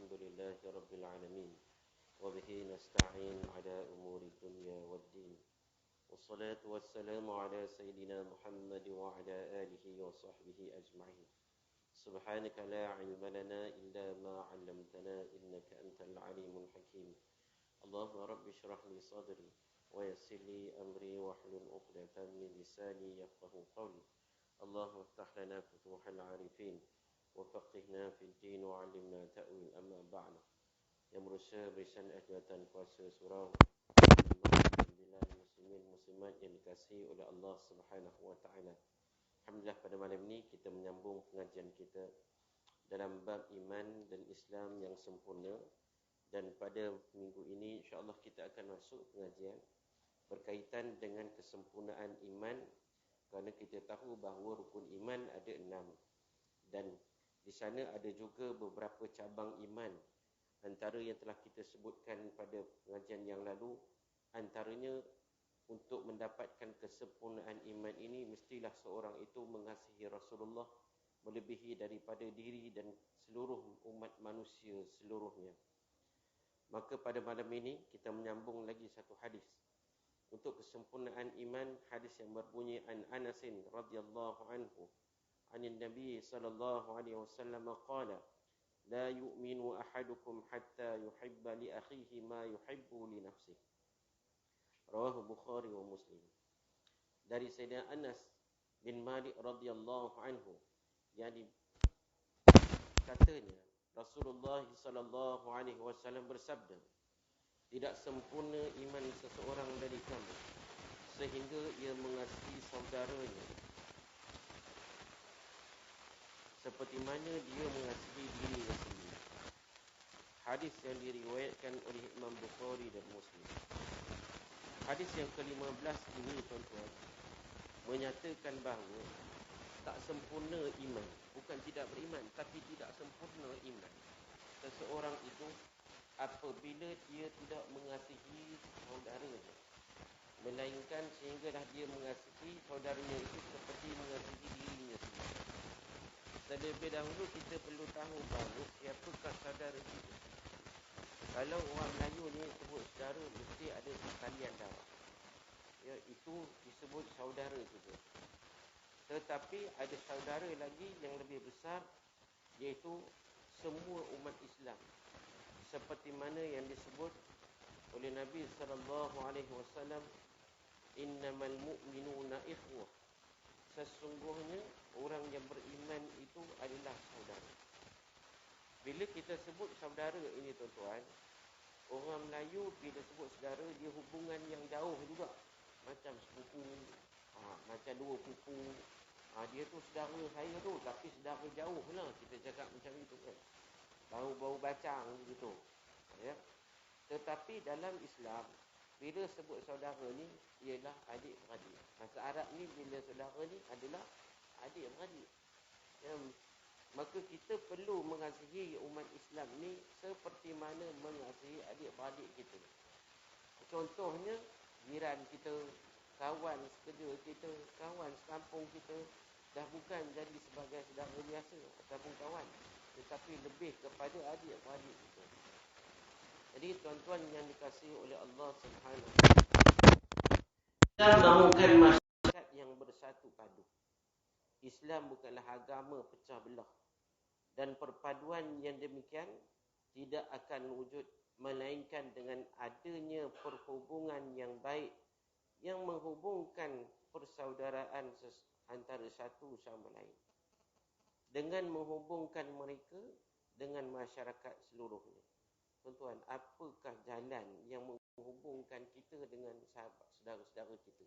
الحمد لله رب العالمين وبه نستعين على أمور الدنيا والدين والصلاة والسلام على سيدنا محمد وعلى آله وصحبه أجمعين سبحانك لا علم لنا إلا ما علمتنا إنك أنت العليم الحكيم اللهم رب اشرح لي صدري ويسر لي أمري واحلل عقدة من لساني يفقه قولي اللهم افتح لنا فتوح العارفين وفقهنا في الدين وعلمنا تأويل أما بعد. Yang berusaha berisan dan kuasa surau Alhamdulillah muslimin muslimat yang dikasihi oleh Allah Subhanahu wa taala. Alhamdulillah pada malam ini kita menyambung pengajian kita dalam bab iman dan Islam yang sempurna, dan pada minggu ini insya-Allah kita akan masuk pengajian berkaitan dengan kesempurnaan iman, kerana kita tahu bahawa rukun iman ada 6 dan di sana ada juga beberapa cabang iman. Antara yang telah kita sebutkan pada pengajian yang lalu, antaranya untuk mendapatkan kesempurnaan iman ini mestilah seorang itu mengasihi Rasulullah melebihi daripada diri dan seluruh umat manusia seluruhnya. Maka pada malam ini kita menyambung lagi satu hadis untuk kesempurnaan iman, hadis yang berbunyi an Anas radhiyallahu anhu anin Nabi sallallahu alaihi wasallam qala la yu'minu ahadukum hatta yuhibba li akhihi ma yuhibbu li nafsihi. Rawahu Bukhari wa Muslim. Dari Sayyidina Anas bin Malik radhiyallahu anhu, yani katanya Rasulullah sallallahu alaihi wasallam bersabda, tidak sempurna iman seseorang dari kamu sehingga ia mengasihi saudaranya seperti mana dia mengasihi dirinya sendiri. Hadis yang diriwayatkan oleh Imam Bukhari dan Muslim. Hadis yang ke-15 ini tuan-tuan menyatakan bahawa tak sempurna iman, bukan tidak beriman, tapi tidak sempurna iman seseorang itu apabila dia tidak mengasihi saudaranya, melainkan sehinggalah dia mengasihi saudaranya itu seperti mengasihi dirinya sendiri. Terlebih dahulu kita perlu tahu bahawa siapakah saudara kita. Kalau orang Melayu ni sebut saudara, mesti ada sekalian darah, ya, itu disebut saudara kita. Tetapi ada saudara lagi yang lebih besar, iaitu semua umat Islam, seperti mana yang disebut oleh Nabi SAW, innamal mu'minuna ikhwah, sesungguhnya orang yang beriman itu adalah saudara. Bila kita sebut saudara ini tuan-tuan, orang Melayu bila sebut saudara, dia hubungan yang jauh juga, macam sepupu, macam dua pupu, dia tu saudara saya tu, tapi saudara jauh lah, kita cakap macam itu kan, bau-bau bacang gitu, ya. Tetapi dalam Islam, bila sebut saudara ni ialah adik-beradik. Bahasa Arab ni bila saudara ni adalah adik-beradik, ya. Maka kita perlu mengasihi umat Islam ni seperti mana mengasihi adik-beradik kita. Contohnya jiran kita, kawan sekerja kita, kawan sekampung kita, dah bukan jadi sebagai saudara biasa ataupun kawan, tetapi lebih kepada adik-beradik kita. Jadi tuan-tuan yang dikasihi oleh Allah Subhanahu, kita mahukan masyarakat yang bersatu padu. Islam bukanlah agama pecah belah, dan perpaduan yang demikian tidak akan wujud melainkan dengan adanya perhubungan yang baik yang menghubungkan persaudaraan antara satu sama lain, dengan menghubungkan mereka dengan masyarakat seluruhnya. Tuan-tuan, apakah jalan yang menghubungkan kita dengan saudara-saudara kita?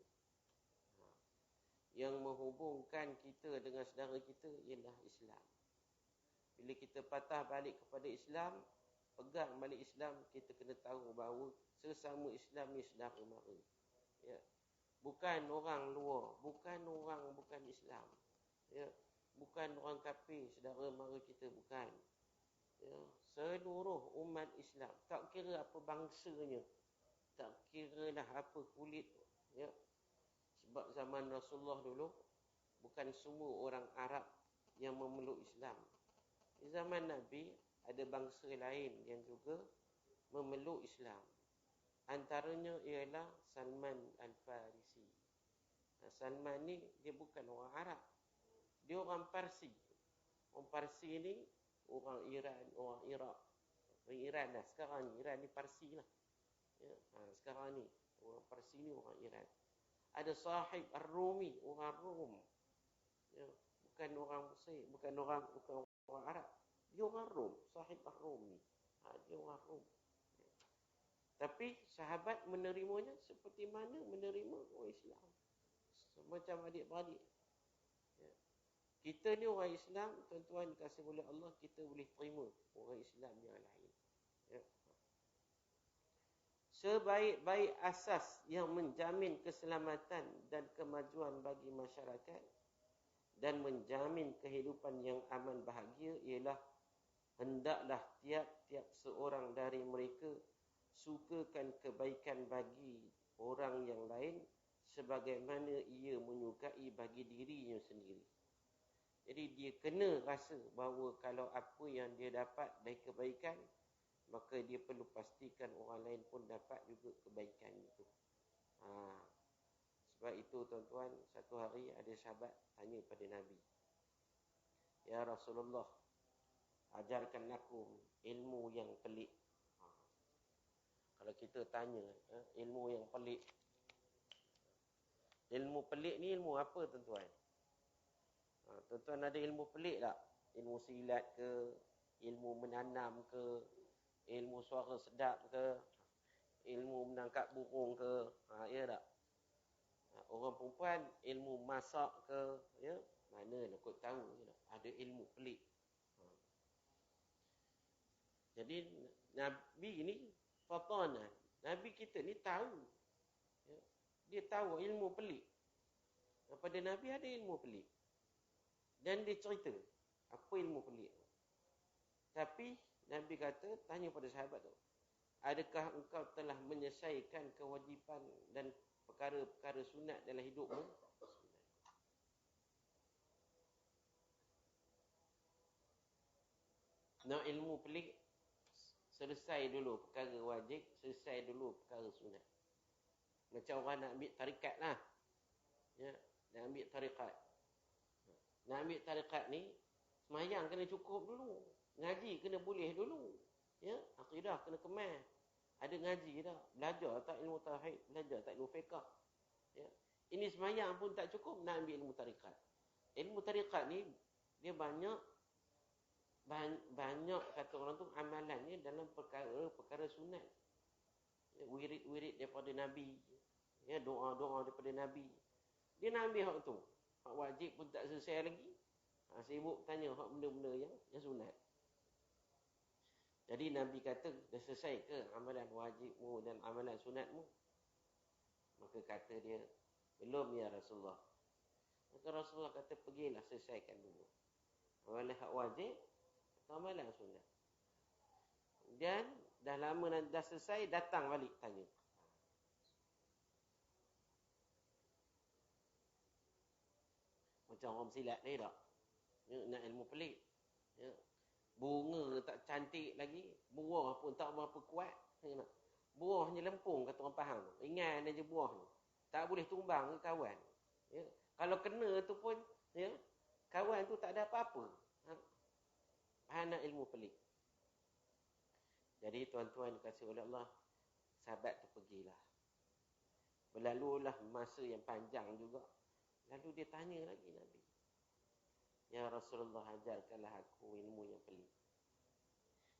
Yang menghubungkan kita dengan saudara kita ialah Islam. Bila kita patah balik kepada Islam, pegang balik Islam, kita kena tahu bahawa sesama Islam ni saudara mara, ya. Bukan orang luar, bukan Islam, ya. Bukan orang kafir saudara mara kita, bukan, ya. Seluruh umat Islam, tak kira apa bangsanya, tak kira lah apa kulit, ya. Sebab zaman Rasulullah dulu, bukan semua orang Arab yang memeluk Islam. Di zaman Nabi, ada bangsa lain yang juga memeluk Islam. Antaranya ialah Salman Al-Farisi. Salman ni dia bukan orang Arab. Dia orang Parsi. Orang Parsi ni orang Iran, orang Iraq. Orang Iran dah. Sekarang ni Iran ni Parsi lah. Ya, sekarang ni orang Parsi ni orang Iran. Ada Sahib Ar-Rumi, orang Rom. Ya, bukan orang Mesir, bukan orang Arab. Dia orang Rom, Sahib Ar-Rumi. Dia orang Rom. Tapi sahabat menerimanya seperti mana menerima orang Islam. Macam adik-beradik. Ya. Kita ni orang Islam, tuan-tuan dikasih oleh Allah, kita boleh terima orang Islam yang lain. Ya. Sebaik-baik asas yang menjamin keselamatan dan kemajuan bagi masyarakat dan menjamin kehidupan yang aman bahagia ialah hendaklah tiap-tiap seorang dari mereka sukakan kebaikan bagi orang yang lain sebagaimana ia menyukai bagi dirinya sendiri. Jadi dia kena rasa bahawa kalau apa yang dia dapat dari kebaikan, maka dia perlu pastikan orang lain pun dapat juga kebaikan itu. Sebab itu tuan-tuan, satu hari ada sahabat tanya pada Nabi, "Ya Rasulullah, ajarkan aku ilmu yang pelik." Kalau kita tanya ilmu yang pelik, ilmu pelik ni ilmu apa tuan-tuan? Tuan-tuan ada ilmu pelik tak? Ilmu silat ke? Ilmu menanam ke? Ilmu suara sedap ke? Ilmu menangkap burung ke? Ya tak? Orang perempuan ilmu masak ke? Ya? Mana nak kot tahu? Ada ilmu pelik. Jadi Nabi ni fatana. Nabi kita ni tahu. Ya? Dia tahu ilmu pelik. Pada Nabi ada ilmu pelik. Dan dia cerita apa ilmu pelik. Tapi Nabi kata, tanya pada sahabat tu, adakah engkau telah menyelesaikan kewajipan dan perkara-perkara sunat dalam hidupmu? Nak ilmu pelik, selesai dulu perkara wajib, selesai dulu perkara sunat. Macam orang nak ambil tarikat lah. Ya, nak ambil tarikat. Nak ambil tarikat ni, semayang kena cukup dulu. Ngaji kena boleh dulu. Ya, akidah kena kemas. Ada ngaji dah. Belajar tak ilmu tauhid, belajar tak ilmu fiqh. Ya. Ini semayang pun tak cukup, nak ambil ilmu tarikat. Ilmu tarikat ni, dia banyak kata orang tu amalannya dalam perkara sunat. Ya, wirid-wirid daripada Nabi. Ya, doa-doa daripada Nabi. Dia nak ambil hak tu. Hak wajib pun tak selesai lagi. Sibuk tanya hak benda-benda yang sunat. Jadi Nabi kata, dah selesai ke amalan wajibmu dan amalan sunatmu? Maka kata dia, belum ya Rasulullah. Maka Rasulullah kata, pergilah selesaikan dulu amalan hak wajib atau amalan sunat. Dan dah lama dah selesai, datang balik tanya. Macam orang silat ni tak? Ya, nak ilmu pelik. Ya. Bunga tak cantik lagi, buah pun tak berapa kuat. Ya, buahnya lempung, kata orang faham. Ringan aja buah tu. Tak boleh tumbang ke kawan. Ya. Kalau kena tu pun, ya, kawan tu tak ada apa-apa. Nak ilmu pelik. Jadi tuan-tuan dikasih oleh Allah, sahabat tu pergilah. Berlalulah masa yang panjang juga. Lalu dia tanya lagi Nabi, "Ya Rasulullah, ajarkanlah aku ilmu yang pelik."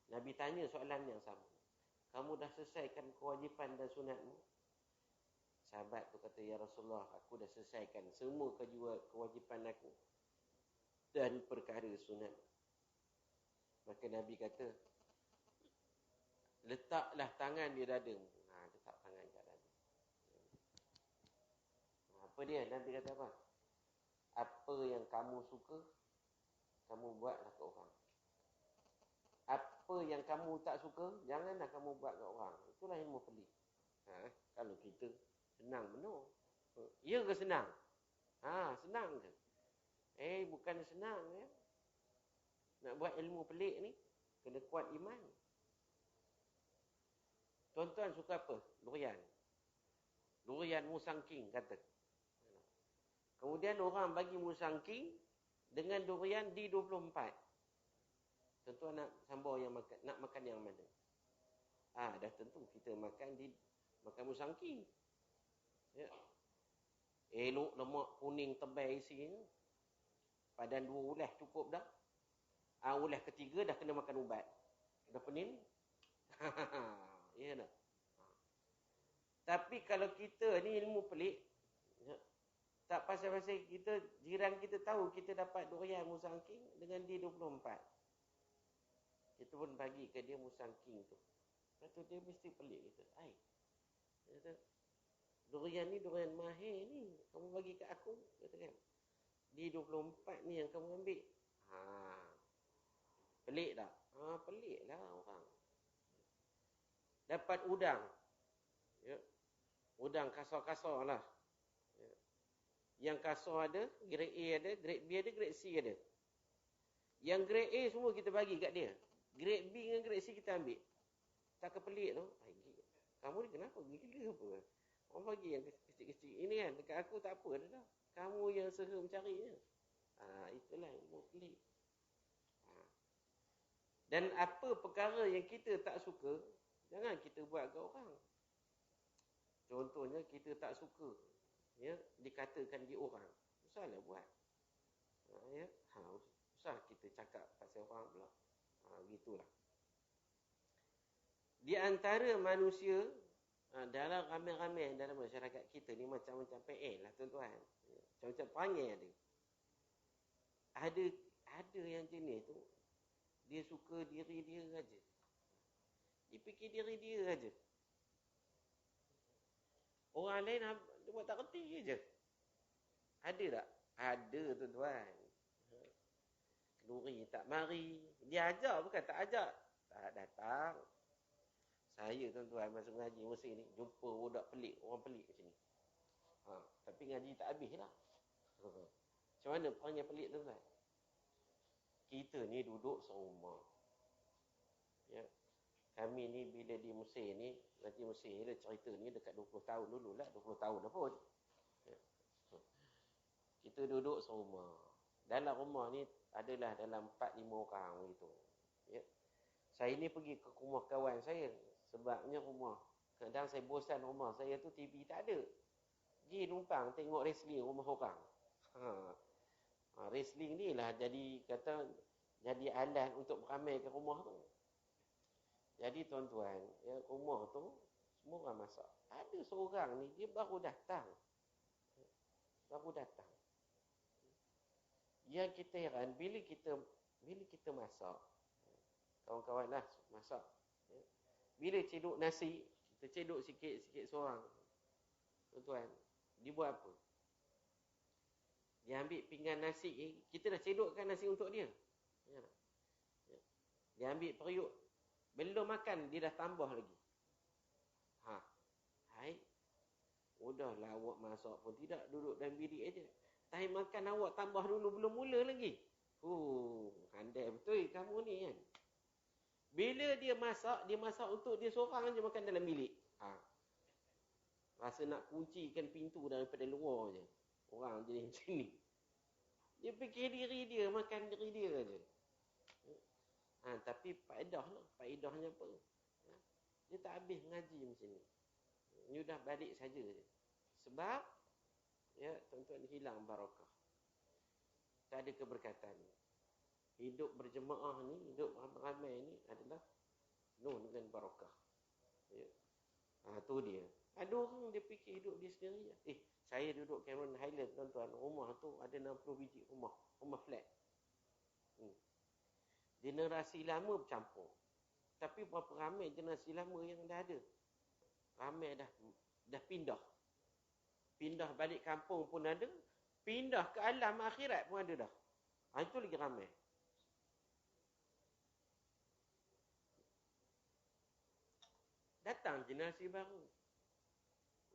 Nabi tanya soalan yang sama. "Kamu dah selesaikan kewajipan dan sunatmu?" Sahabat tu kata, "Ya Rasulullah, aku dah selesaikan semua kewajipan aku dan perkara sunat." Maka Nabi kata, "Letaklah tangan di dadamu." Letak tangan di dadamu. Apa dia? Nabi kata apa? Apa yang kamu suka, kamu buatlah ke orang. Apa yang kamu tak suka, janganlah kamu buat ke orang. Itulah ilmu pelik. Kalau kita senang benar. Ya ke senang? Senang ke? Bukan senang ya. Nak buat ilmu pelik ni. Kena kuat iman. Tuan-tuan suka apa? Durian. Durian musangking kata. Kemudian orang bagi musangking dengan durian D24. Tuan-tuan nak sambal yang makan, nak makan yang mana? Dah tentu kita makan musangking. Ya. Elok lemak kuning tebal isinya. Padan 2 ulas cukup dah. Ulas ketiga dah kena makan ubat. Dah pening. Ya tak? Tapi kalau kita ni ilmu pelik, ya, tak pasal-pasal kita, jiran kita tahu kita dapat durian musangking dengan D24. Kita pun bagi ke dia musangking tu. Lepas tu dia mesti pelik kita. Dia kata, durian ni durian mahir ni. Kamu bagi kat aku. Kata kan. D24 ni yang kamu ambil. Pelik tak? Pelik lah orang. Dapat udang. Ya. Udang kasar-kasar lah. Ya. Yang kasar ada, grade A ada, grade B ada, grade C ada. Yang grade A semua kita bagi kat dia. Grade B dengan grade C kita ambil. Tak kepelik tu. Kamu ni kenapa? Gila apa? Orang bagi yang kecil-kecil. Ini kan, dekat aku tak apa dah. Kamu yang seha mencarinya. Itulah ilmu pelik. Dan apa perkara yang kita tak suka, jangan kita buat ke orang. Contohnya kita tak suka, ya, dikatakan di orang. Usahlah buat. Ya, usah kita cakap pasal orang pula. Gitulah. Di antara manusia, dalam ramai-ramai dalam masyarakat kita ni macam-macam PL lah tuan-tuan. Macam-macam perangai ada. Ada yang jenis tu, dia suka diri dia aja. Dia fikir diri dia aja. Orang lain dia buat tak kerti je. Ada tak? Ada tuan-tuan. Kenduri tak mari. Dia ajak bukan tak ajak. Tak datang. Saya tuan-tuan masuk ngaji musim ni, jumpa budak pelik, orang pelik macam ni. Tapi ngaji tak habis lah. Macam mana perangai pelik tuan-tuan? Kita ni duduk serumah. Ya. Kami ni bila di Mesir ni, nanti Mesir dia cerita ni dekat 20 tahun dulu lah, 20 tahun dah pun. Ya. Kita duduk serumah. Dalam rumah ni adalah dalam 4-5 orang begitu. Ya. Saya ni pergi ke rumah kawan saya. Sebabnya rumah, kadang saya bosan rumah saya tu TV tak ada. Pergi numpang tengok wrestling rumah orang. Wrestling ni lah jadi alat untuk meramaikan rumah tu. Jadi tuan-tuan, ya, rumah tu semua orang masak. Ada seorang ni dia baru datang. Yang kita heran bila kita masak, kawan-kawan lah masak. Ya. Bila cedok nasi, kita cedok sikit-sikit seorang. Tuan-tuan, dia buat apa? Dia ambil pinggan nasi, kita dah cedokkan nasi untuk dia. Ya. Dia ambil periuk. Belum makan, dia dah tambah lagi. Udahlah awak masak pun tidak, duduk dalam bilik aja. Time makan awak tambah dulu, belum mula lagi. Handai betul kamu ni kan. Bila dia masak untuk dia seorang je makan dalam bilik. Rasa nak kuncikan pintu daripada luar je. Orang jenis macam ni. Dia fikir diri dia, makan diri dia je. Tapi faedahnya apa? Dia tak habis ngaji macam ni. Ni dah balik saja je. Sebab, ya, tuan-tuan, hilang barakah. Tak ada keberkatan. Hidup berjemaah ni, hidup ramai-ramai ni adalah penuh dengan barakah. Ya. Tu dia. Ada orang dia fikir hidup dia sendiri. Saya duduk Cameron Highland, tuan-tuan. Rumah tu ada 60 biji rumah flat. Generasi lama bercampur. Tapi berapa ramai generasi lama yang dah ada. Ramai dah pindah. Pindah balik kampung pun ada. Pindah ke alam akhirat pun ada dah. Itu lagi ramai. Datang generasi baru.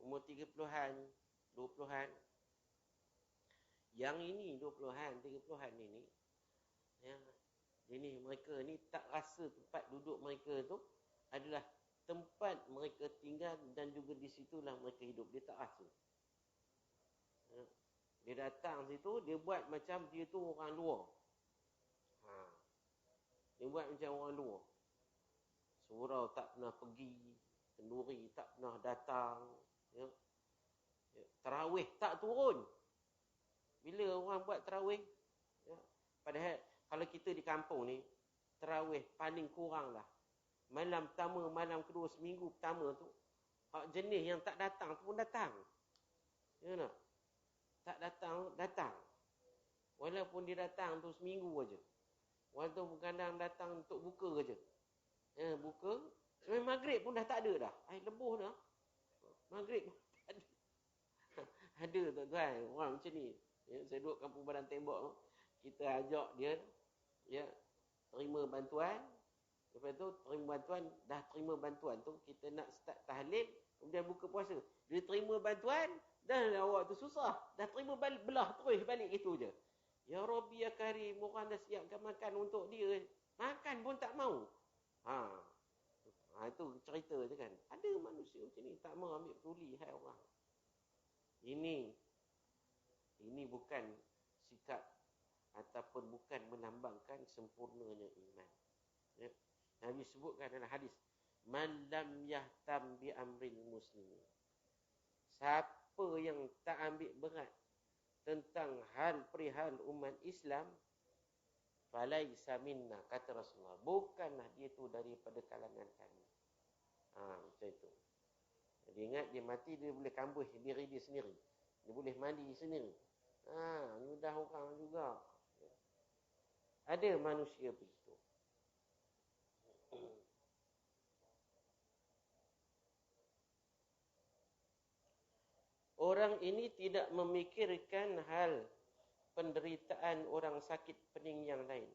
Umur 30-an, 20-an. Yang ini 20-an, 30-an ini. Ya, Jadi mereka ni tak rasa tempat duduk mereka tu adalah tempat mereka tinggal dan juga di situlah mereka hidup. Dia tak rasa. Dia datang situ, dia buat macam dia tu orang luar. Dia buat macam orang luar. Surau tak pernah pergi, kenduri tak pernah datang, tarawih tak turun. Bila orang buat tarawih, padahal kalau kita di kampung ni, tarawih paling kurang lah malam pertama, malam kedua, seminggu pertama tu, hak jenis yang tak datang tu pun datang. Ya tak? Tak datang. Walaupun dia datang tu seminggu aja. Walaupun kadang datang untuk buka aja. Buka, sampai maghrib pun dah tak ada dah. Air lebuh dah. Maghrib pun tak ada. Ada tuan-tuan, orang macam ni. Saya duduk kampung Badan Tembok, kita ajak dia, terima bantuan. Lepas tu, dah terima bantuan tu, kita nak start tahlil, kemudian buka puasa. Dia terima bantuan, dah awak tu susah. Dah terima belah, terus balik itu je. Ya Rabbi ya Karim, orang dah siapkan makan untuk dia. Makan pun tak mau. Itu cerita je kan. Ada manusia macam ni, tak mau ambil peduli hai orang. Ini bukan sikap ataupun bukan melambangkan sempurnanya iman. Nabi sebutkan dalam hadis, man lam yahtam bi amril muslimin. Siapa yang tak ambil berat tentang perihal umat Islam, falaisa minna, kata Rasulullah, bukanlah dia tu daripada kalangan kami. Macam itu. Dia ingat dia mati, dia boleh kambuh diri dia sendiri. Dia boleh mandi sendiri. Mudah orang juga. Ada manusia begitu. Orang ini tidak memikirkan hal penderitaan orang sakit pening yang lain,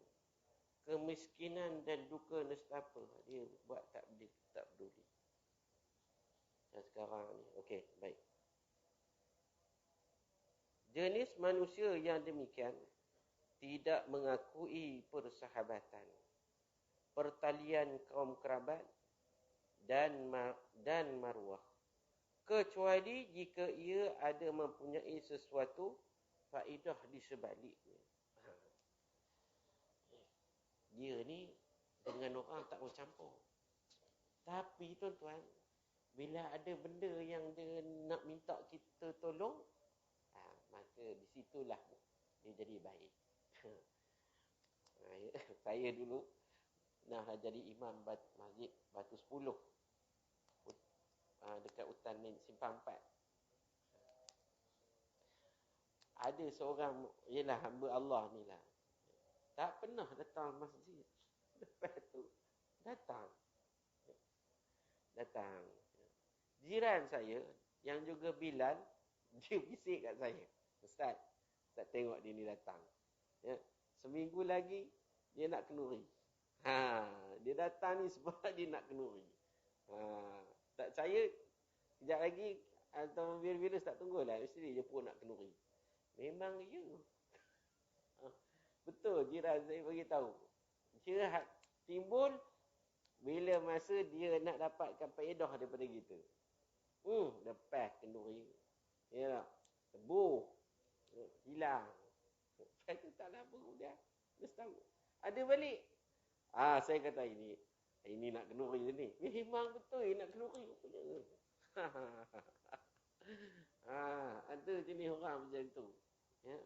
kemiskinan dan duka nestapa. Dia buat tak peduli. Dan sekarang ni, okey, baik. Jenis manusia yang demikian tidak mengakui persahabatan, pertalian kaum kerabat dan maruah, kecuali jika ia ada mempunyai sesuatu faedah di sebaliknya. Dia ni dengan orang tak bercampur. Tapi tuan-tuan, bila ada benda yang dia nak minta kita tolong, maka di situlah dia jadi baik. Saya dulu nak jadi imam masjid Batu 10 dekat hutan Simpang 4. Ada seorang, ialah hamba Allah ni lah, tak pernah datang masjid. Lepas tu datang. Jiran saya yang juga Bilal, dia bisik kat saya, Ustaz tengok dia ni datang. Seminggu lagi dia nak kenduri. Dia datang ni sebab dia nak kenduri. Tak, saya sekejap lagi atau bila-bila tak tunggulah, mesti dia pun nak kenduri. Memang ya. Betul, jiran saya bagi tahu. Dia timbul bila masa dia nak dapatkan faedah daripada kita. Lepas kenduri, ya, tebuh, hilang. Lepas tu tak lama kemudian, dia tahu ada balik. Saya kata ini nak kenduri ni. Memang betul nak kenduri punya. Ada jenis orang macam tu. Ya.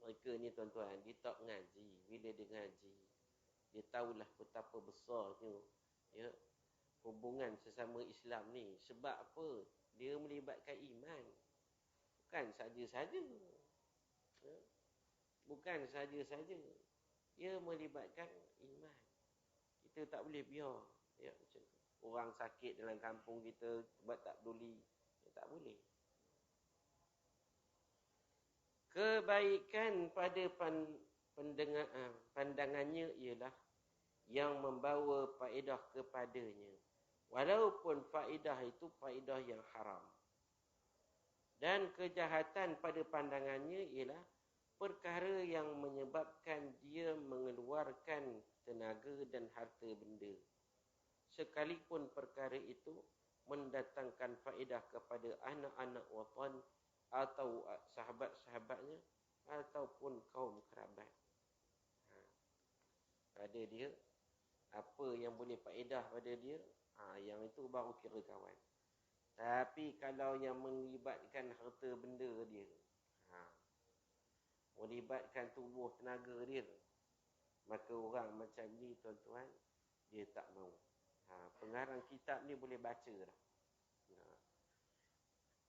Mereka ni tuan-tuan, dia tak ngaji. Bila dia ngaji, dia tahulah betapa besarnya hubungan sesama Islam ni. Sebab apa? Dia melibatkan iman. Bukan saja-saja. Bukan saja-saja. Dia melibatkan iman. Kita tak boleh biar macam tu. Orang sakit dalam kampung kita sebab tak peduli. Tak boleh. Kebaikan pada pandangannya ialah yang membawa faedah kepadanya, walaupun faedah itu faedah yang haram. Dan kejahatan pada pandangannya ialah perkara yang menyebabkan dia mengeluarkan tenaga dan harta benda. Sekalipun perkara itu mendatangkan faedah kepada anak-anak watan atau sahabat-sahabatnya ataupun kaum kerabat. Pada dia, apa yang boleh faedah pada dia, yang itu baru kira kawan. Tapi kalau yang melibatkan harta benda dia, melibatkan tubuh tenaga dia, maka orang macam ni tuan-tuan, dia tak mau. Pengarang kitab ni boleh baca dah.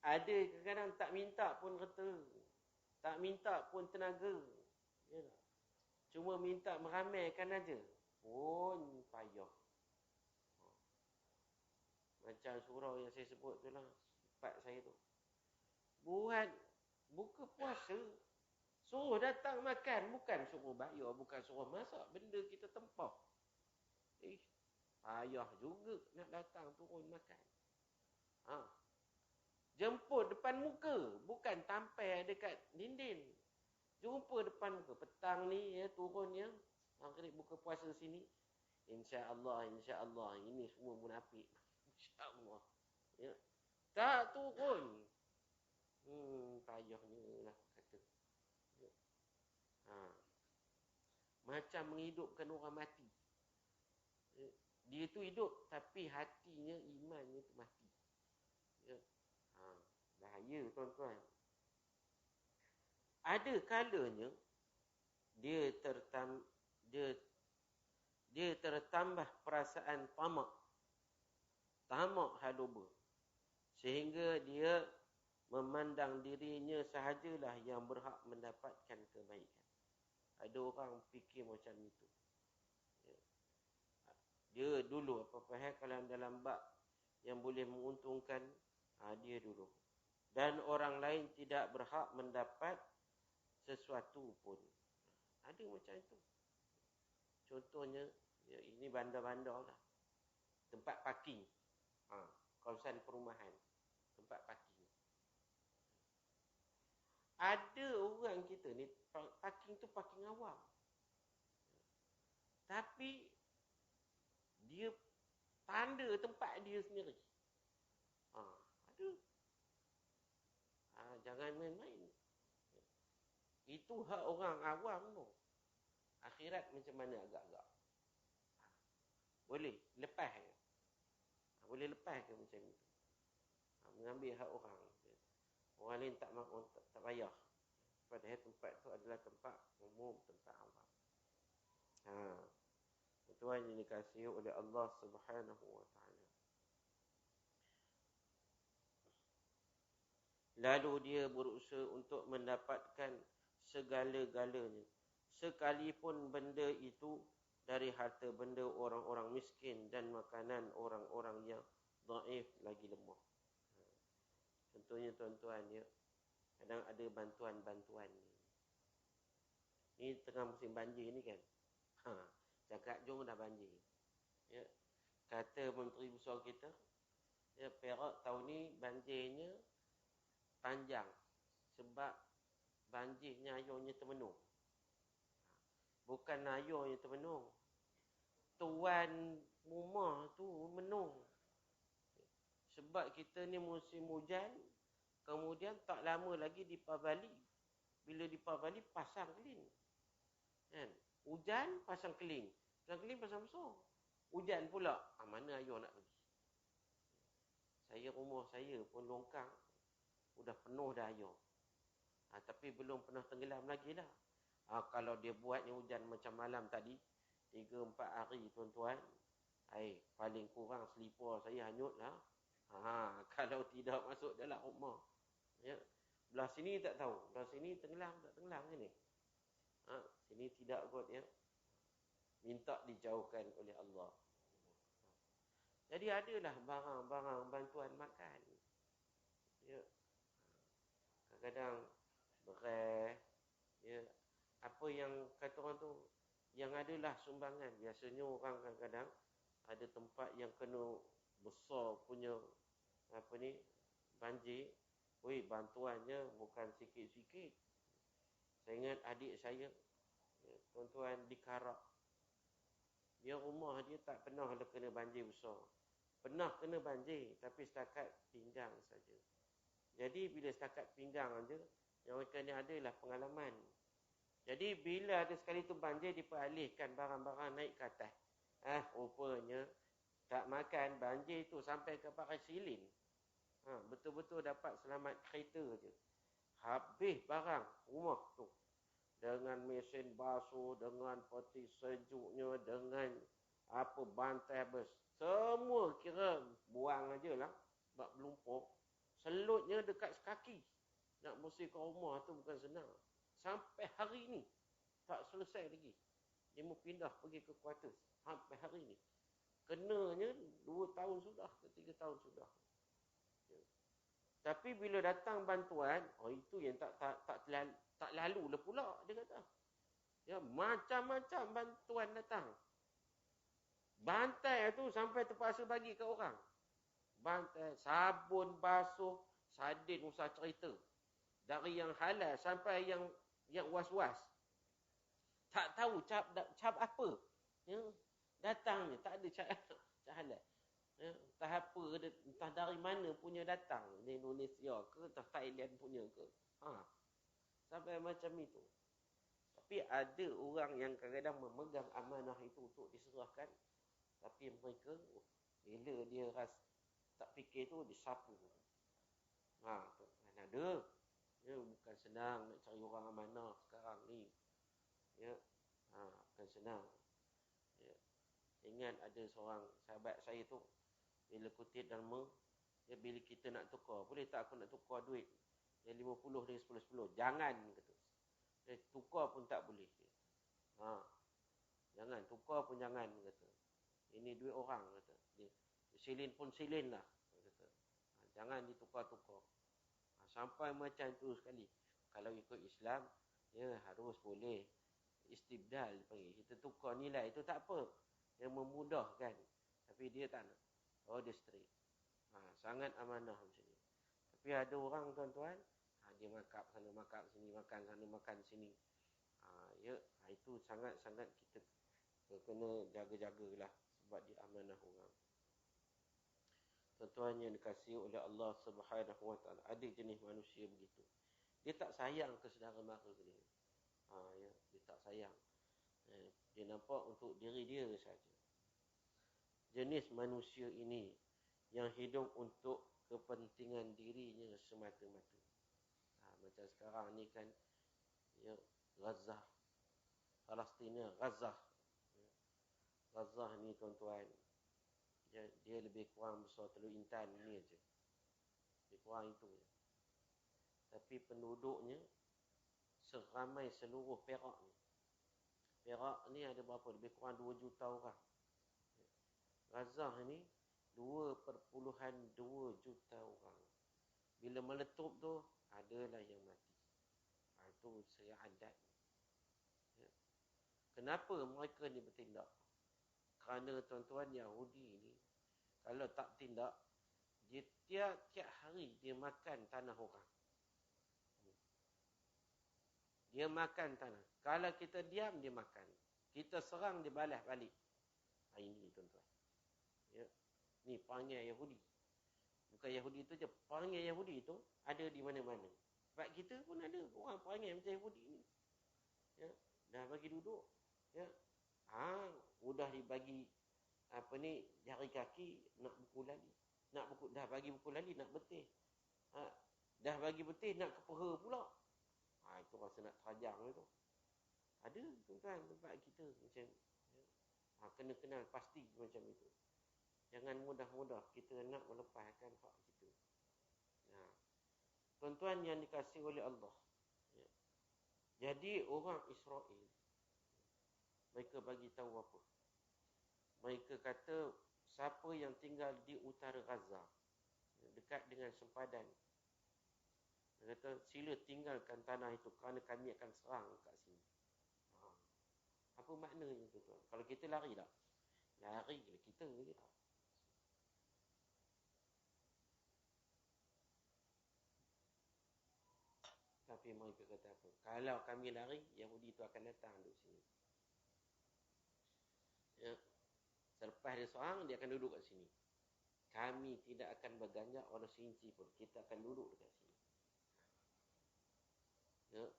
Ada kadang-kadang tak minta pun harta, tak minta pun tenaga. Ya, cuma minta meramaikan aja. Pun payah. Macam surau yang saya sebut tu lah, sifat saya tu. Buat buka puasa, suruh datang makan, bukan suruh bayar, bukan suruh masak, benda kita tempah. Payah juga nak datang turun makan. Jemput depan muka, bukan tampai dekat dinding. Jumpa depan muka. Petang ni ya, turun ya, maghrib buka puasa sini. InsyaAllah, insyaAllah. Ini semua munafik. InsyaAllah. Ya. Tak turun. Payahnya lah kata. Ya. Macam menghidupkan orang mati. Ya. Dia tu hidup, tapi hatinya, imannya tu mati. Ya. Bahaya tuan-tuan. Ada kalanya dia tertambah perasaan tamak haluba, sehingga dia memandang dirinya sahajalah yang berhak mendapatkan kebaikan. Ada orang fikir macam itu. Dia dulu apa-apa kalau dalam bab yang boleh menguntungkan, dia dulu. Dan orang lain tidak berhak mendapat sesuatu pun. Ada macam itu. Contohnya, ya, ini bandar-bandar lah. Tempat parking. Kawasan perumahan. Tempat parking. Ada orang kita ni, parking tu parking awam. Tapi, dia tanda tempat dia sendiri. Ada. Jangan main-main. Itu hak orang awam tu. Akhirat macam mana agak-agak? Boleh lepas ke? Boleh lepas ke macam itu? Mengambil hak orang. Orang lain tak payah. Padahal tempat tu adalah tempat umum, tempat awam. Tuan yang dikasihi oleh Allah Subhanahu wa ta'ala. Lalu dia berusaha untuk mendapatkan segala-galanya, sekalipun benda itu dari harta benda orang-orang miskin dan makanan orang-orang yang dhaif lagi lemah. Contohnya tuan-tuan ya, kadang ada bantuan-bantuan ni tengah musim banjir ni kan. Cakap jom dah banjir. Ya. Kata Menteri Besar kita, ya, Perak tahun ni banjirnya panjang sebab banjirnya airnya termenung. Bukan airnya termenung, tuan rumah tu menung. Sebab kita ni musim hujan, kemudian tak lama lagi Deepavali. Bila Deepavali pasang keling. Kan? Hujan pasang keling. Pasang keling pasang besar. Hujan pula, mana air nak pergi? Rumah saya pun longkang, sudah penuh dah air. Tapi belum pernah tenggelam lagi dah. Kalau dia buatnya hujan macam malam tadi, 3-4 hari tuan-tuan, paling kurang selipar saya hanyut lah. Kalau tidak masuk dalam rumah. Ya. Belah sini tak tahu. Belah sini tenggelam tak tenggelam ke ni? Sini tidak kot ya. Minta dijauhkan oleh Allah. Jadi adalah barang-barang bantuan makan. Ya. Kadang-kadang beras, ya, apa yang kata orang tu, yang adalah sumbangan. Biasanya orang kadang-kadang ada tempat yang kena besar punya banjir, bantuannya bukan sikit-sikit. Saya ingat adik saya, tuan-tuan di Karak. Dia rumah dia tak pernah kena banjir besar. Pernah kena banjir, tapi setakat pinggang saja. Jadi bila setakat pinggang saja, yang mereka ni adalah pengalaman. Jadi bila ada sekali tu banjir, diperalihkan barang-barang naik ke atas. Rupanya tak makan banjir tu sampai ke pakai silin. Betul-betul dapat selamat kereta je. Habis barang rumah tu. Dengan mesin basuh, dengan peti sejuknya, dengan bantai bes. Semua kira buang aja lah. Sebab melumpur. Selutnya dekat sekaki. Nak bersihkan rumah tu bukan senang. Sampai hari ni tak selesai lagi. Dia mau pindah pergi ke quarters. Sampai hari ni. Kenanya 2 tahun sudah ke 3 tahun sudah. Tapi bila datang bantuan, itu yang tak lalu lah pula, dia kata. Ya, macam-macam bantuan datang. Bantai tu sampai terpaksa bagi ke orang. Bantai, sabun basuh, sardin usah cerita. Dari yang halal sampai yang was-was. Tak tahu cap apa. Ya, datangnya tak ada cap halal. Ya, entah apa, entah dari mana punya datang. Di Indonesia ke, entah Thailand punya ke. Sampai macam itu. Tapi ada orang yang kadang-kadang memegang amanah itu untuk diserahkan. Tapi mereka, bila dia tak fikir tu, disapu. Kan ada. Ya, bukan senang nak cari orang amanah sekarang ni. Ya, bukan senang. Ya. Ingat ada seorang sahabat saya tu, bila kutip derma, ya, bila kita nak tukar, boleh tak aku nak tukar duit yang 50 dengan 10-10? Jangan, kata. Tukar pun tak boleh. Jangan, tukar pun jangan, kata. Ini duit orang, kata. Silin pun silin lah, kata. Jangan ditukar-tukar. Sampai macam tu sekali. Kalau ikut Islam, ya harus boleh istibdal panggil. Kita tukar nilai itu tak apa. Yang memudahkan. Tapi dia tak nak. Dia straight. Sangat amanah macam ni. Tapi ada orang tuan-tuan, dia makap sana, makap sini, makan sana, makan sini. Ya, itu sangat-sangat kita kena jaga-jagalah sebab dia amanah orang. Tuan-tuan yang dikasihi oleh Allah Subhanahu Wa Taala, ada jenis manusia begitu. Dia tak sayang ke saudara mara dia. Ya, dia tak sayang. Dia nampak untuk diri dia saja. Jenis manusia ini yang hidup untuk kepentingan dirinya semata-mata. Macam sekarang ni kan, ya, Gaza, Palestin, Gaza. Gaza ni tuan-tuan, dia lebih kurang besar Teluk Intan ni aja. Lebih kurang itu je. Tapi penduduknya seramai seluruh Perak ni. Perak ni ada berapa? Lebih kurang 2 juta orang. Gaza ni 2.2 juta orang. Bila meletup tu, adalah yang mati. Itu saya adat. Ya. Kenapa mereka ni bertindak? Kerana tuan-tuan Yahudi ni, kalau tak tindak, dia tiap hari dia makan tanah orang. Dia makan tanah. Kalau kita diam, dia makan. Kita serang, dia balas balik. Ini tuan-tuan. Ya. Ni perangai Yahudi. Bukan Yahudi tu je. Perangai Yahudi tu ada di mana-mana. Sebab kita pun ada orang perangai macam Yahudi ni. Ya. Dah bagi duduk. Ya. Udah dibagi jari kaki, nak buku lali. Dah bagi buku lali, nak betih. Dah bagi betih, nak kepeha pula. Itu rasa nak terajang itu. Ada tuan-tuan tempat kita macam, ya. Kena kenal pasti macam itu. Jangan mudah-mudah kita nak melepaskan hak kita. Tuan-tuan yang dikasihi oleh Allah. Ya. Jadi orang Israel, mereka bagi tahu apa? Mereka kata, siapa yang tinggal di utara Gaza, dekat dengan sempadan, dia kata, sila tinggalkan tanah itu kerana kami akan serang kat sini. Apa maknanya tu tuan? Kalau kita lari tak? Lari kita je. Tapi mereka kata apa? Kalau kami lari, Yahudi itu akan datang duduk sini. Ya. Selepas dia seorang, dia akan duduk kat sini. Kami tidak akan berganjak orang seinci pun. Kita akan duduk dekat sini. Ya.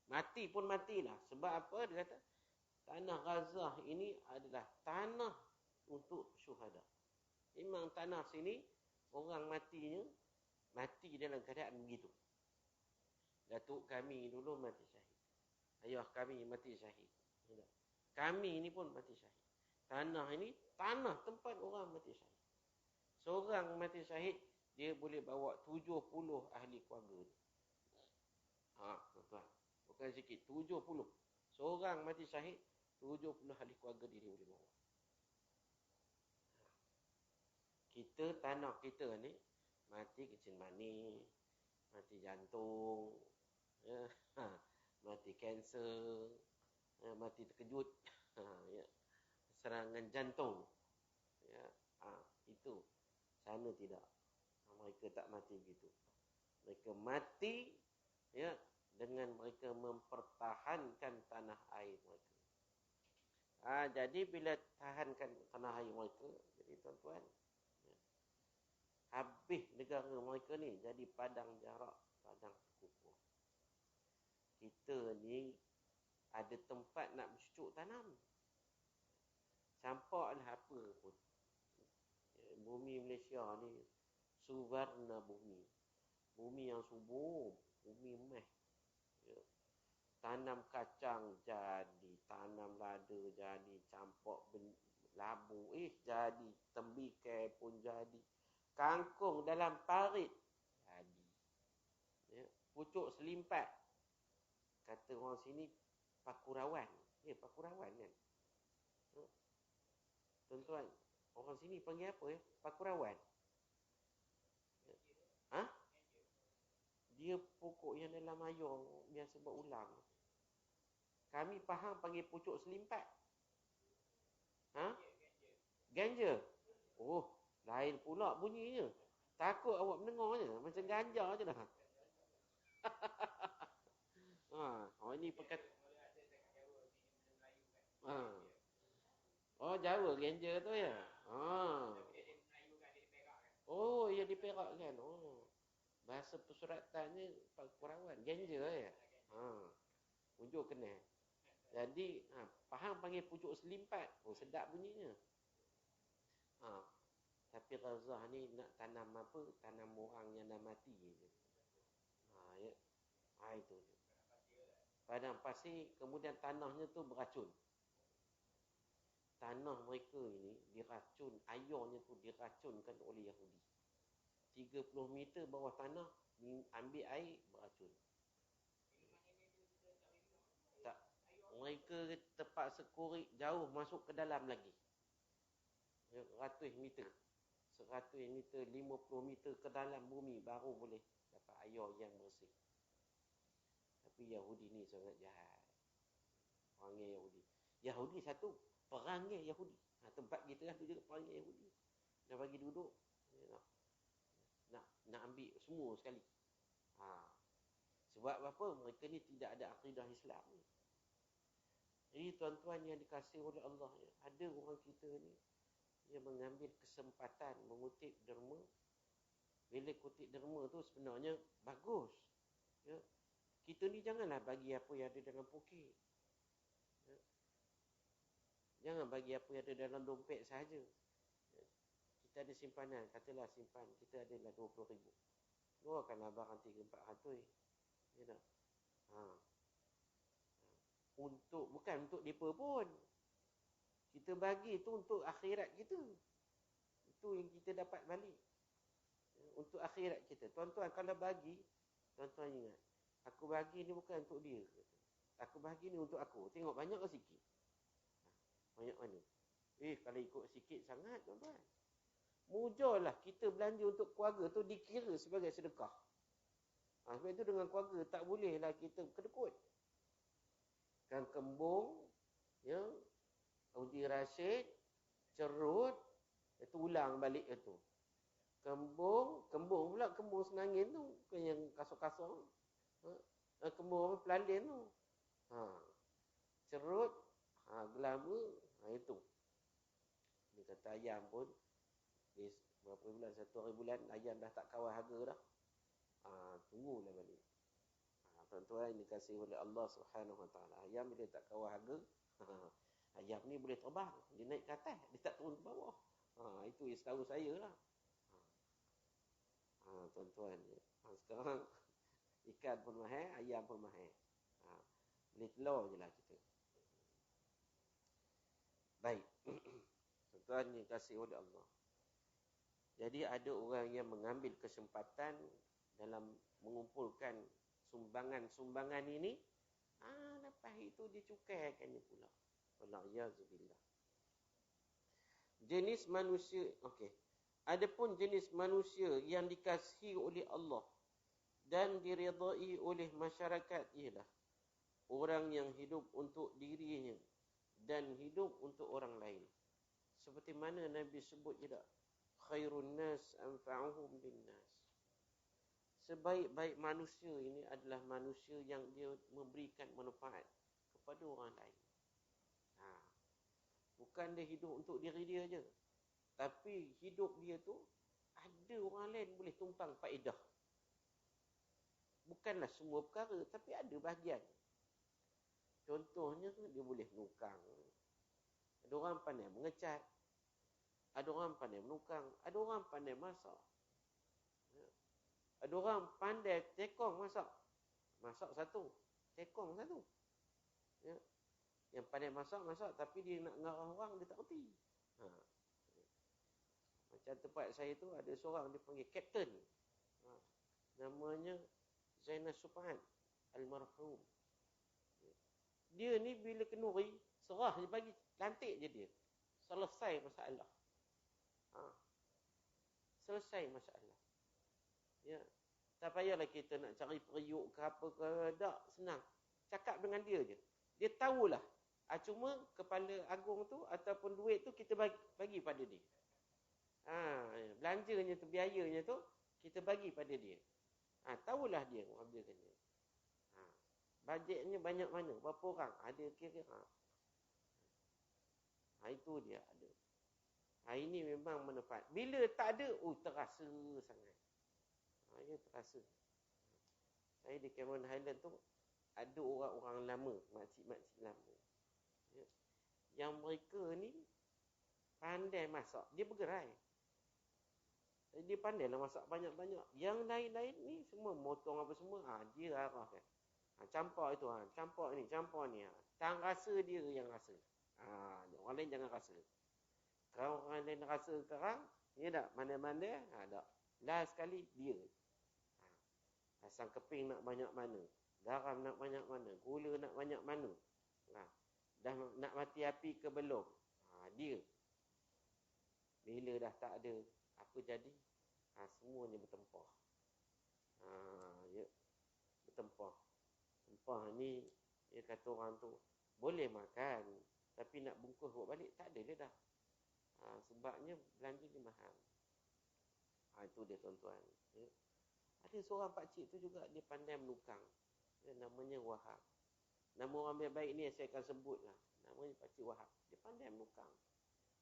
Mati pun matilah. Sebab apa? Dia kata, tanah Gaza ini adalah tanah untuk syuhada. Memang tanah sini, orang mati dalam keadaan begitu. Datuk kami dulu mati syahid. Ayah kami mati syahid. Kami ini pun mati syahid. Tanah ini, tanah tempat orang mati syahid. Seorang mati syahid, dia boleh bawa 70 ahli keluarga. Tuan-tuan. Bukan sikit, 70. Seorang mati syahid, 70 ahli keluarga dia boleh bawa. Kita, tanah kita ni, mati kecil manis, mati jantung, ya, mati kanser, mati terkejut, ya, serangan jantung. Ya, itu. Sana tidak. Mereka tak mati begitu. Mereka mati, ya, dengan mereka mempertahankan tanah air mereka. Jadi bila tahankan tanah air mereka, jadi tuan-tuan, ya, habis negara mereka ni jadi padang jarak, padang terkukur. Kita ni ada tempat nak bercucuk tanam. Campaklah apa pun. Bumi Malaysia ni suwarna bumi. Bumi yang subur, bumi emas. Ya. Tanam kacang jadi, tanam lada jadi, campak labu jadi, tembikai pun jadi. Kangkung dalam parit jadi. Ya. Pucuk selimpat. Kata orang sini pakurawan. Ya, pakurawan kan. Ya. Tuan-tuan, orang sini panggil apa ya? Pakurawan. Dia pokok yang dalam air biasa buat ulang. Kami faham panggil pucuk selimpat. Ganja. Oh, lain pula bunyinya. Takut awak mendengarnya. Macam ganja je dah. Ini pekat. Oh, Jawa ganja tu ya. Oh, ia di Perak kan. Oh. Bahasa persuratannya Pakurawan, ganja ya. Pucuk kena. Jadi, faham panggil pucuk selimpat. Oh, sedap bunyinya. Tapi Gaza ni nak tanam apa? Tanam orang yang dah mati je. Ya. Itu je. Padang pasir, kemudian tanahnya tu beracun. Tanah mereka ini diracun, airnya tu diracunkan oleh Yahudi. 30 meter bawah tanah, ambil air, beracun. Tak. Mereka terpaksa korek jauh masuk ke dalam lagi. 100 meter. 100 meter, 50 meter ke dalam bumi baru boleh dapat air yang bersih. Tapi Yahudi ni sangat jahat. Perangai Yahudi. Yahudi satu, perangai Yahudi. Tempat kita lah tu juga perangai Yahudi. Dah bagi duduk, nak ambil semua sekali. Sebab apa? Mereka ni tidak ada akidah Islam ni. Jadi tuan-tuan yang dikasihi oleh Allah, ada orang kita ni dia mengambil kesempatan mengutip derma. Bila kutip derma tu sebenarnya bagus. Ya. Kita ni janganlah bagi apa yang ada dalam poket. Ya. Jangan bagi apa yang ada dalam dompet saja. Ya. Kita ada simpanan, katalah simpan kita adalah 20,000. Keluarkanlah barang 300-400. Ya tak? Bukan untuk depa pun. Kita bagi tu untuk akhirat kita. Itu yang kita dapat balik. Untuk akhirat kita. Tuan-tuan kalau bagi, tuan-tuan ingat, aku bagi ni bukan untuk dia. Aku bagi ni untuk aku. Tengok banyak ke sikit? Banyak mana? Kalau ikut sikit sangat, tuan-tuan. Mujarlah kita belanja untuk keluarga tu dikira sebagai sedekah. Sebab itu dengan keluarga tak bolehlah kita kedekut. Kan kembung, ya, uji rasyid, cerut, itu ulang balik itu. Kembung pula, kembung senangin tu, bukan yang kasar-kasar. Kemur pelandin tu. Cerut, gelama, itu. Dia kata ayam pun, berapa bulan, 1 hari bulan, ayam dah tak kawal harga dah. Tunggulah balik. Tuan-tuan yang dikasihi oleh Allah Subhanahu Wa Taala. Ayam bila tak kawal harga, ayam ni boleh terbang. Dia naik ke atas, dia tak turun ke bawah. Itu yang setahu saya lah. Tuan-tuan. Sekarang, ikan pun mahal, ayam pun mahal. Beli telur je lah kita. Baik. Tuan-tuan yang dikasihi oleh Allah. Jadi ada orang yang mengambil kesempatan dalam mengumpulkan sumbangan-sumbangan ini, lepas itu dicukaikannya pula. Wallahiyazzubillah. Jenis manusia, okey. Adapun jenis manusia yang dikasihi oleh Allah dan diridai oleh masyarakat ialah orang yang hidup untuk dirinya dan hidup untuk orang lain. Seperti mana Nabi sebut juga, khairun nas anfa'uhum linnas. Sebaik-baik manusia ini adalah manusia yang dia memberikan manfaat kepada orang lain. Bukan dia hidup untuk diri dia je. Tapi hidup dia tu ada orang lain boleh tumpang faedah. Bukanlah semua perkara, tapi ada bahagian. Contohnya dia boleh nukang. Ada orang pandai mengecat. Ada orang pandai menukang. Ada orang pandai masak. Ada orang pandai tekong masak. Masak satu, tekong satu. Yang pandai masak, tapi dia nak ngarah orang, dia tak reti. Macam tempat saya tu ada seorang dia panggil Kapten. Namanya Zainal Subhan Almarhum. Dia ni bila kenuri, serah dia bagi, lantik je dia. Selesai masalah. Selesai masalah. Ya. Tak payahlah kita nak cari periuk ke apa ke, tak, senang. Cakap dengan dia je. Dia tahulah. Cuma kepala agung tu ataupun duit tu kita bagi pada dia. Belanjanya tu, biayanya tu kita bagi pada dia. Tahulah dia ambilkan dia. Bajetnya banyak mana, berapa orang, ada kira-kira. Itu dia ada. Ini memang manfaat. Bila tak ada, terasa sangat. Dia terasa. Saya di Cameron Highland tu ada orang-orang lama, makcik-makcik lama. Yang mereka ni pandai masak. Dia bergerai. Dia pandai lah masak banyak-banyak. Yang lain-lain ni semua motong apa semua, dia arahkan. Campak itu, campak ni. Tang rasa dia yang rasa. Orang lain jangan rasa. Kalau orang lain rasa sekarang, ya tak, mana-mana, tak. Last sekali dia. Asam keping nak banyak mana, garam nak banyak mana, gula nak banyak mana. Dah nak mati api ke belum? Dia. Bila dah tak ada, apa jadi? Semuanya bertempah. Ya. Bertempah. Tempah ni, dia kata orang tu, boleh makan, tapi nak bungkus buat balik, tak ada dia dah. Sebabnya belanja dia mahal. Itu dia tuan-tuan. Ya. Ada seorang pakcik tu juga, dia pandai menukang. Namanya Wahab. Nama orang baik-baik ni saya akan sebut lah. Namanya Pakcik Wahab. Dia pandai menukang.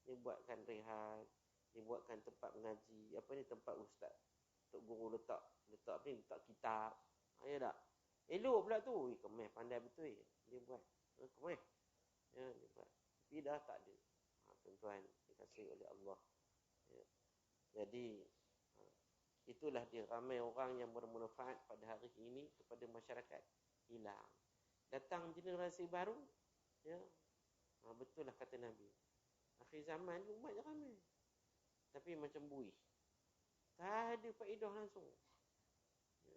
Dia buatkan rehat. Dia buatkan tempat mengaji. Tempat ustaz. Tok guru letak kitab. Ya tak? Elok pula tu. Kemeh pandai betul. Dia buat. Kemeh. Ya, dia buat. Tapi dah tak ada. Tuan-tuan, dikasihi oleh Allah. Ya. Jadi, itulah dia. Ramai orang yang bermanfaat pada hari ini kepada masyarakat. Hilang. Datang generasi baru, ya, betul lah kata Nabi. Akhir zaman umat je ramai. Tapi macam buih. Tak ada faedah langsung. Ya.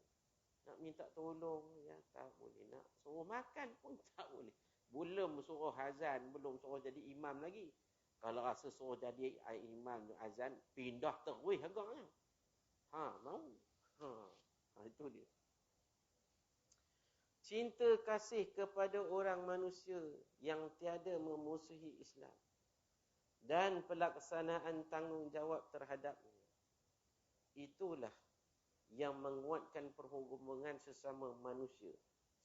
Nak minta tolong, ya, tak boleh. Nak suruh makan pun tak boleh. Belum suruh azan, belum suruh jadi imam lagi. Kalau rasa suruh jadi imam azan, pindah terus agaknya. Mau. Itu dia. Cinta kasih kepada orang manusia yang tiada memusuhi Islam dan pelaksanaan tanggungjawab terhadapnya. Itulah yang menguatkan perhubungan sesama manusia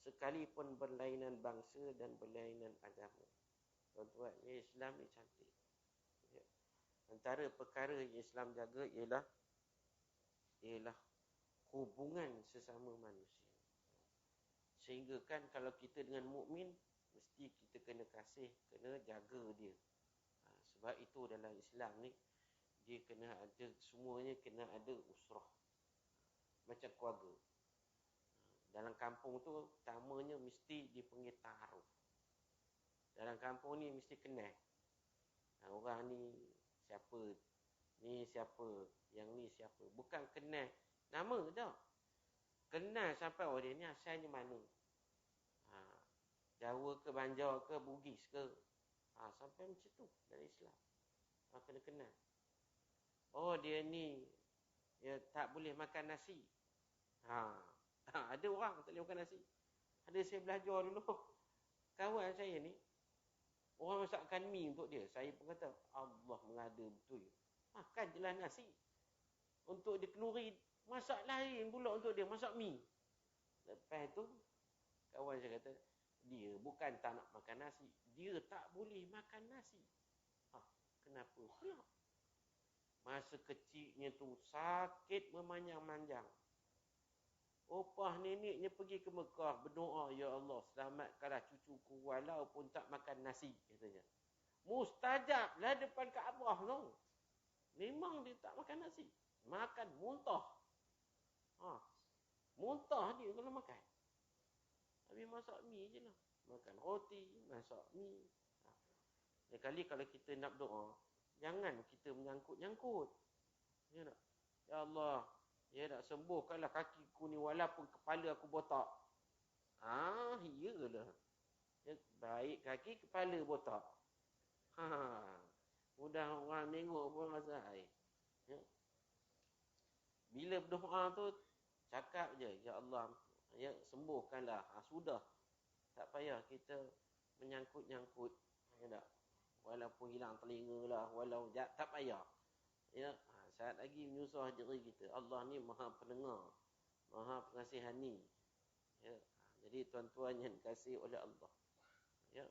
sekalipun berlainan bangsa dan berlainan agama. Tuan-tuan, Islam ni cantik. Ya. Antara perkara yang Islam jaga ialah hubungan sesama manusia. Sehingga kan kalau kita dengan mukmin, mesti kita kena kasih, kena jaga dia. Sebab itu dalam Islam ni, dia kena ada, semuanya kena ada usrah. Macam keluarga. Dalam kampung tu, pertamanya mesti dipanggil ta'aruf. Dalam kampung ni mesti kenal. Orang ni siapa, ni siapa, yang ni siapa. Bukan kenal nama dah. Kenal sampai dia ni asalnya mana. Jawa ke, Banjar ke, Bugis ke. Sampai macam tu dalam Islam. Kena kenal. Oh, dia ni tak boleh makan nasi. Ada orang tak boleh makan nasi. Ada saya belajar dulu. Kawan saya ni, orang masakkan mi untuk dia. Saya pun kata, Allah mengada betul. Makan je lah nasi. Untuk dia kenduri, masak lain pula untuk dia, masak mi. Lepas tu, kawan saya kata, dia bukan tak nak makan nasi. Dia tak boleh makan nasi. Kenapa pula? Masa kecilnya tu sakit memanjang-manjang. Opah neneknya pergi ke Mekah berdoa, ya Allah selamatkanlah cucuku walaupun tak makan nasi, katanya. Mustajab lah depan Kaabah tu. Memang dia tak makan nasi. Makan muntah. Muntah dia kalau makan. Habis masak mi je lah. Makan roti, masak mi. Sekali kalau kita nak berdoa, jangan kita menyangkut-nyangkut. Ya tak? Ya Allah, ya nak sembuhkanlah kakiku ni walaupun kepala aku botak. Iyalah. Ya, baik kaki, kepala botak. Mudah orang tengok pun rasa air. Ya. Bila berdoa tu, cakap je, ya Allah, ya sembuhkanlah. Sudah. Tak payah kita menyangkut-nyangkut. Ya tak? Walaupun hilang telinga lah, walau tak payah. Ya, saat lagi menyusah diri kita. Allah ni Maha Pendengar, Maha Pengasihani. Ya, jadi tuan-tuan yang dikasihi oleh Allah. Ya.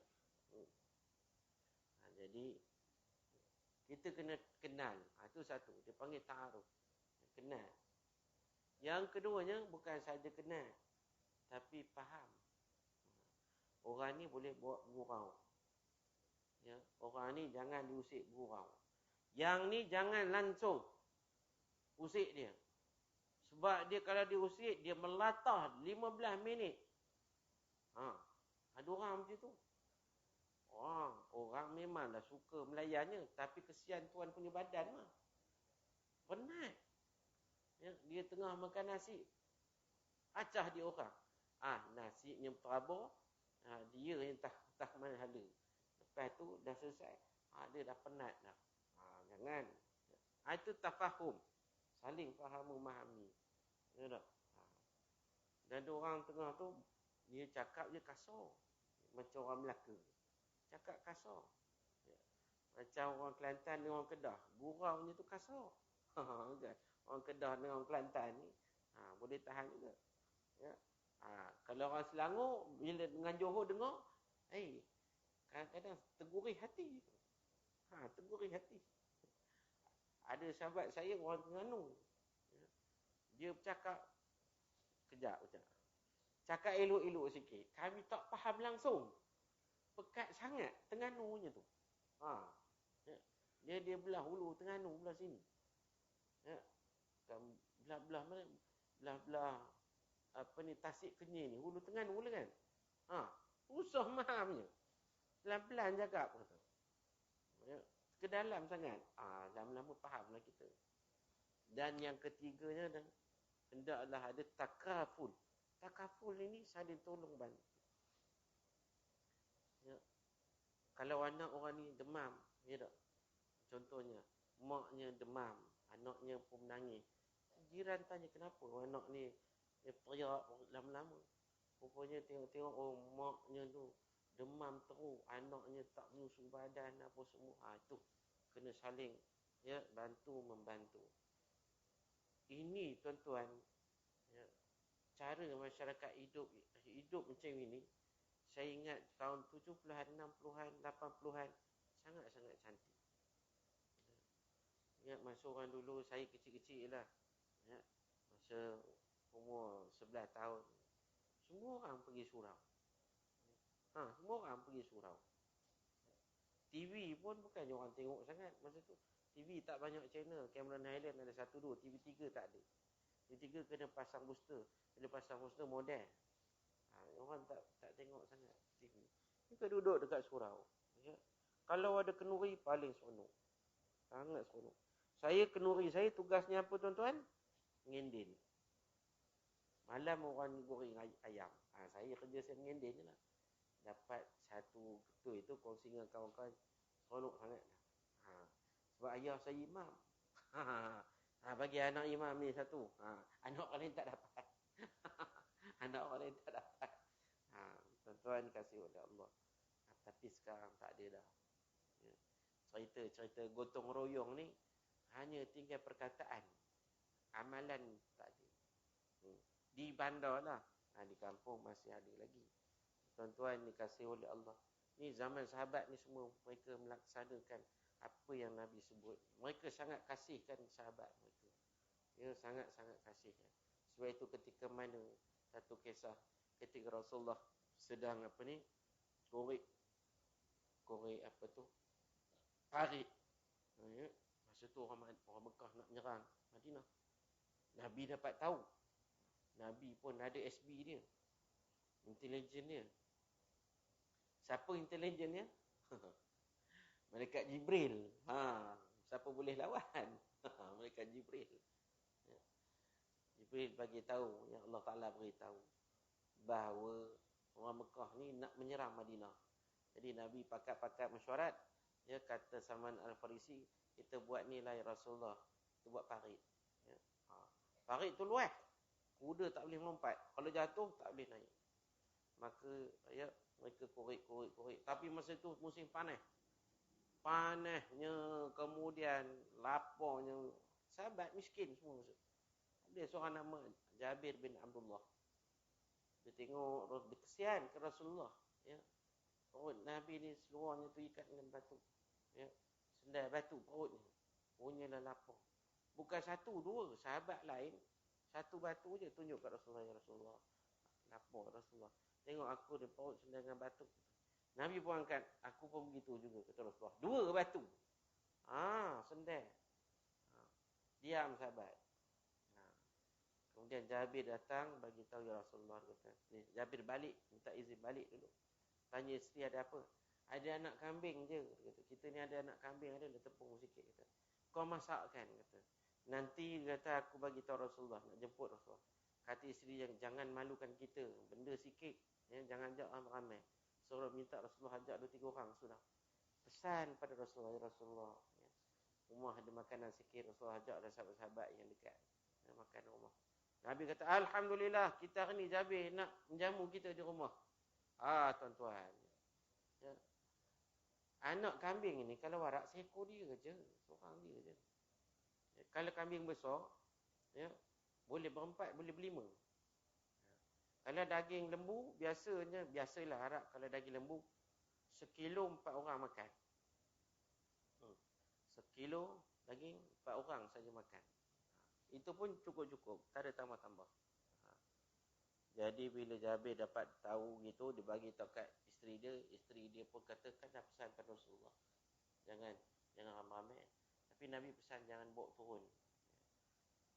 Jadi kita kena kenal. Itu satu. Dia panggil ta'aruf. Kenal. Yang keduanya bukan saja kenal, tapi faham. Orang ni boleh buat gurau. Ya, orang ni jangan diusik gurau. Yang ni jangan langsung usik dia. Sebab dia kalau diusik, dia melatah 15 minit. Ada orang macam tu. Orang memang dah suka melayannya, tapi kesian tuan punya badan mah. Penat. Ya, dia tengah makan nasi. Acah dia orang. Nasinya terabur. Dia yang tak mana hala. Lepas tu dah selesai. Dia dah penat dah. Jangan. Itu tafahum. Saling faham memahami. Ya tak? Dan orang tengah tu, dia cakap je kasar. Macam orang Melaka. Cakap kasar. Ya. Macam orang Kelantan dengan orang Kedah. Guraunya tu kasar. Orang Kedah dengan orang Kelantan ni, boleh tahan juga. Ya. Kalau orang Selangor, bila dengan Johor dengar, kadang-kadang tegurih hati. Tegurih hati. Ada sahabat saya orang Terengganu. Ya. Dia bercakap, kejap. Cakap elok-elok sikit. Kami tak faham langsung. Pekat sangat Terenganunya tu. Ya. Dia belah hulu Terengganu, belah sini. Ya. Belah-belah mana? Belah-belah Tasik Kenyir ni. Hulu Terengganu lah kan? Susah mahamnya. Pelan-pelan cakap. Ya. Ke dalam sangat. Lama-lama fahamlah kita. Dan yang ketiganya, hendaklah ada takaful. Takaful ini saling tolong bantu. Ya. Kalau anak orang ni demam, ya tak? Contohnya, maknya demam, anaknya pun menangis. Jiran tanya kenapa anak ni dia teriak lama-lama. Rupanya tengok-tengok, maknya tu demam teruk, anaknya tak menyusu badan apa semua. Itu kena saling bantu membantu. Ini tuan-tuan, cara masyarakat hidup macam ini, saya ingat tahun 70-an, 60-an, 80-an, sangat-sangat cantik. Ingat masa orang dulu, saya kecil-kecil lah. Ya, masa umur 11 tahun. Semua orang pergi surau. Semua orang pergi surau. TV pun bukannya orang tengok sangat masa tu. TV tak banyak channel. Cameron Highland ada 1, 2. TV 3 tak ada. TV 3 kena pasang booster. Kena pasang booster model. Orang tak tengok sangat TV. Kita duduk dekat surau. Ya. Kalau ada kenuri, paling seronok. Sangat seronok. Kenuri saya tugasnya apa tuan-tuan? Ngendin. Malam orang goreng ayam. Saya kerja saya ngendin je lah. Dapat satu ketul itu kongsi dengan kawan-kawan. Seronok sangat. Sebab ayah saya imam. Bagi anak imam ni satu. Anak orang lain tak dapat. Anak orang lain tak dapat. Tuan-tuan kasih oleh Allah. Tapi sekarang tak ada dah. Ya. Cerita gotong royong ni hanya tinggal perkataan. Amalan tak ada. Di bandar lah. Di kampung masih ada lagi. Tuan-tuan dikasih oleh Allah. Ni zaman sahabat ni semua mereka melaksanakan apa yang Nabi sebut. Mereka sangat kasihkan sahabat mereka. Ya, sangat-sangat kasihkan. Sebab itu ketika mana satu kisah ketika Rasulullah sedang korek apa tu? Parit. Ya. Masa tu orang Mekah nak menyerang Madinah. Nabi dapat tahu. Nabi pun ada SB dia. Intelijen dia. Siapa intelijen dia? Malaikat Jibril. Siapa boleh lawan? Malaikat Jibril. Ya. Jibril bagi tahu, yang Allah Taala beritahu bahawa orang Mekah ni nak menyerang Madinah. Jadi Nabi pakat-pakat mesyuarat. Dia kata Salman Al-Farisi, kita buat ni lah ya Rasulullah. Kita buat parit. Ya. Parit tu luas. Kuda tak boleh melompat. Kalau jatuh tak boleh naik. Maka ya mereka korek. Tapi masa itu musim panas. Panasnya, kemudian laparnya. Sahabat miskin semua. Ada seorang nama Jabir bin Abdullah. Dia tengok, dia kesian ke Rasulullah. Ya. Perut Nabi ni seluruhnya tu ikat dengan batu. Ya. Sendal batu perutnya. Punya dah lapar. Bukan satu, dua. Sahabat lain. Satu batu je tunjuk kat Rasulullah. Ya Rasulullah. Lapar Rasulullah. Tengok aku dia perut sendal dengan batu. Nabi pun angkat. Aku pun begitu juga kata Rasulullah. Dua batu. Sendal. Diam sahabat. Kemudian Jabir datang bagi tahu ya Rasulullah kata. Ni Jabir balik, minta izin balik dulu. Tanya isteri ada apa? Ada anak kambing je kata. Kita ni ada anak kambing ada tepung sikit kata. Kau masakkan kata. Nanti kata aku bagi tahu Rasulullah nak jemput Rasulullah. Kata isteri yang jangan malukan kita, benda sikit ya, jangan ajak ramai-ramai. Suruh minta Rasulullah ajak 2-3 orang sudah. Pesan pada Rasulullah ya Rasulullah ya. Rumah ada makanan sikit, Rasulullah ajak ada sahabat-sahabat yang dekat. Ya, makan rumah. Nabi kata, alhamdulillah kita hari ni Jabir nak menjamu kita di rumah. Tuan-tuan. Ya. Anak kambing ini kalau warak seekor dia je, seorang dia je. Ya, kalau kambing besar, ya, boleh berempat, boleh berlima. Ya. Kalau daging lembu, biasalah harap kalau daging lembu 1 kilo 4 orang makan. 1 kilo daging 4 orang saja makan. Itu pun cukup-cukup, tak ada tambah-tambah. Jadi bila Jabir dapat tahu gitu, dia bagi tahu kat isteri dia pun kata kan dah pesan pada Rasulullah. Jangan ramai-ramai. Tapi Nabi pesan jangan bawa turun.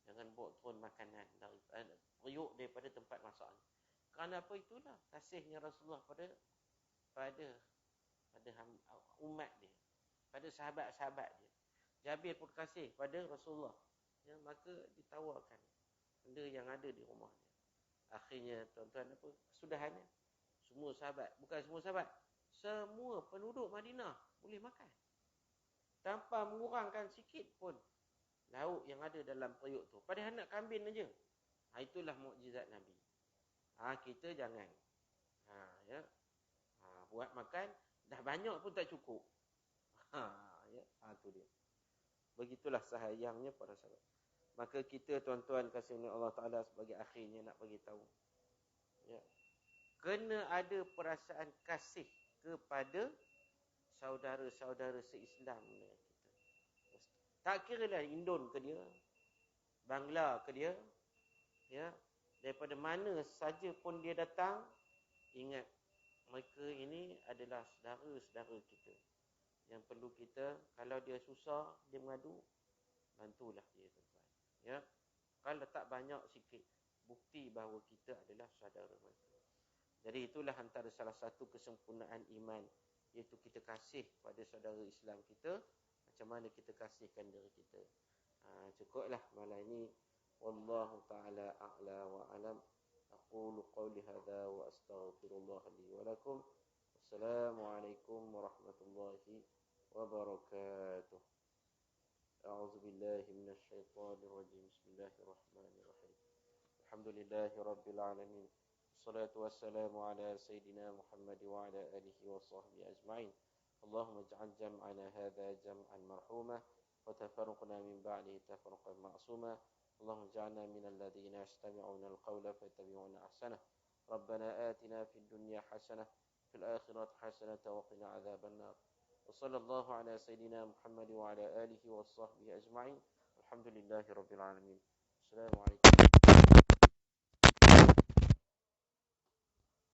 Jangan bawa turun makanan dari periuk daripada tempat masak. Kerana apa itulah kasihnya Rasulullah pada umat dia, pada sahabat-sahabat dia. Jabir pun kasih pada Rasulullah. Ya, maka ditawarkan benda yang ada di rumahnya. Akhirnya tuan-tuan apa kesudahannya? Semua sahabat, bukan semua sahabat, semua penduduk Madinah boleh makan. Tanpa mengurangkan sikit pun lauk yang ada dalam periuk tu. Pada anak kambing aja. Itulah mukjizat Nabi. Kita jangan. Buat makan dah banyak pun tak cukup. Ya, tu dia. Begitulah sayangnya para sahabat. Maka kita tuan-tuan kasih Allah Ta'ala sebagai akhirnya nak bagi tahu. Ya. Kena ada perasaan kasih kepada saudara-saudara se-Islam kita. Tak kira lah Indon ke dia, Bangla ke dia, ya, daripada mana saja pun dia datang, ingat mereka ini adalah saudara-saudara kita. Yang perlu kita, kalau dia susah, dia mengadu, bantulah dia, tuan-tuan. Ya. Kalau tak banyak sikit, bukti bahawa kita adalah saudara mereka. Jadi itulah antara salah satu kesempurnaan iman, iaitu kita kasih pada saudara Islam kita, macam mana kita kasihkan diri kita. Cukuplah malam ini. Wallahu ta'ala a'la wa alam. Aqulu qawli hadha wa astaghfirullah li wa lakum. Wassalamualaikum warahmatullahi wabarakatuh. أعوذ بالله من الشيطان الرجيم بسم الله الرحمن الرحيم الحمد لله رب العالمين والصلاة والسلام على سيدنا محمد وعلى آله وصحبه أجمعين اللهم اجعل جمعنا هذا جمعا مرحوما وتفرقنا من بعده تفرقا معصوما اللهم اجعلنا من الذين يستمعون القول فيتبعون أحسنه ربنا آتنا في الدنيا حسنة في الآخرة حسنة وقنا عذاب النار وصلى الله على سيدنا محمد وعلى آله وصحبه أجمعين الحمد لله رب العالمين السلام عليكم.